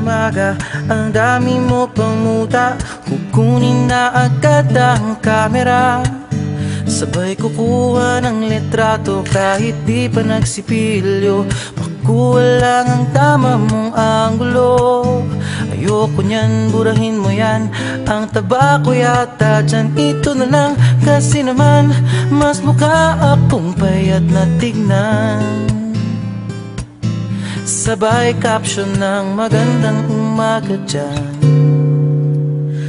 umaga, ang dami mo pang muta. Kukunin na agad ang kamera, sabay kukuha ng litrato kahit di pa nagsipilyo. Makuha lang ang tama mong anggulo. Ayoko niyan, burahin mo yan. Ang taba ko yata dyan, ito na lang. Kasi naman, mas mukha akong payat na tignan. Sabay caption ng magandang umaga dyan.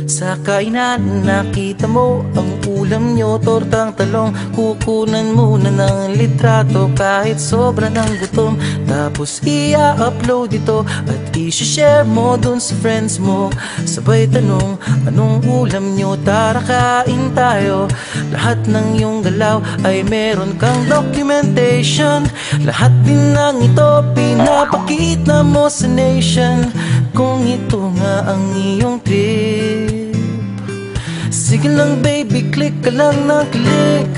Sa kainan nakita mo ang ulam nyo, tortang talong. Kukunan muna ng litrato kahit sobra ng gutom. Tapos i-upload ito at i-share mo dun sa friends mo. Sabay tanong, anong ulam nyo? Tara kain tayo. Lahat ng iyong galaw ay meron kang documentation. Lahat din ng ito pinapakita mo sa nation. Kung ito nga ang iyong trip, sige lang baby, click ka lang ng click.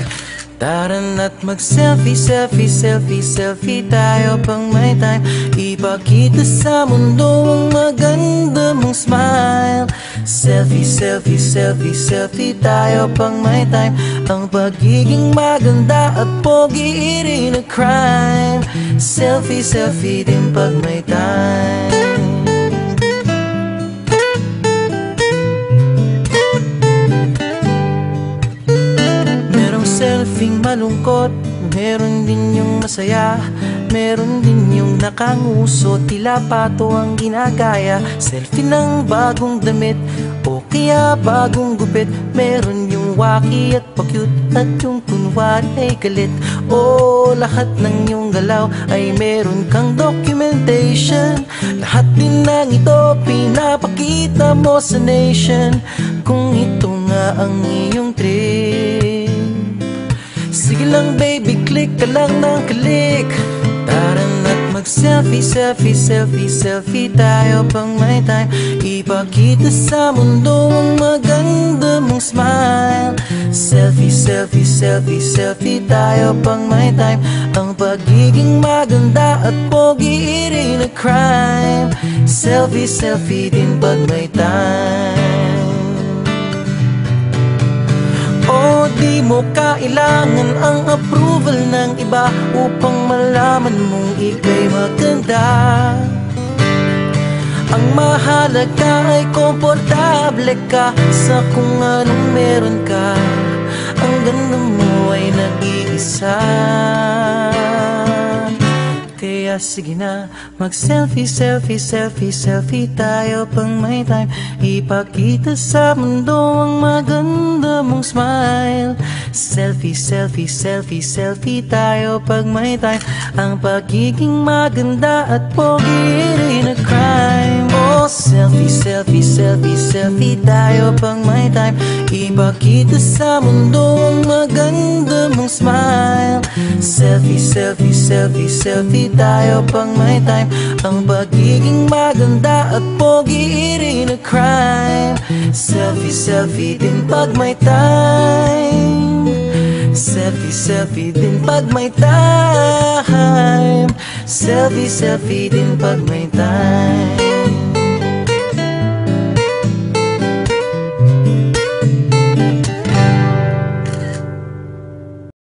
Tara na't mag-selfie, selfie, selfie, selfie tayo pang may time. Ipakita sa mundo ang maganda mong smile. Selfie, selfie, selfie, selfie tayo pang may time. Ang pagiging maganda at pogi rin a crime. Selfie, selfie din pag may time. Selfing malungkot, meron din yung masaya. Meron din yung nakanguso, tila pato ang ginagaya. Selfie ng bagong damit o kaya bagong gupit. Meron yung waki at pa-cute at yung kunwari ay galit. O lahat ng yung galaw ay meron kang documentation. Lahat din ng ito pinapakita mo sa nation. Kung ito nga ang iyong trip, sige lang baby, click ka lang ng click. Tara na't mag-selfie, selfie, selfie, selfie tayo pang may time. Ipakita sa mundo ang maganda mong smile. Selfie, selfie, selfie, selfie tayo pang may time. Ang pagiging maganda at pogi rin a crime. Selfie, selfie din pag may time. O di mo kailangan ang approval ng iba upang malaman mong ika'y maganda. Ang mahalaga ay komportable ka sa kung anong meron ka. Ang ganda mo ay nag-iisa. Kaya sige na, mag-selfie, selfie, selfie, selfie tayo pang may time. Ipakita sa mundo ang maganda mong smile. Selfie, selfie, selfie, selfie tayo pag may time. Ang pagiging maganda at pogi rin a crime. Oh, selfie, selfie, selfie, selfie tayo pang may time. Ipakita sa mundo ang maganda mong smile. Selfie, selfie, selfie, selfie tayo pang may time. Ang pagiging maganda at pogi rin a crime. Selfie, selfie din pag may time. Selfie, selfie din pag may time. Selfie, selfie din pag may time.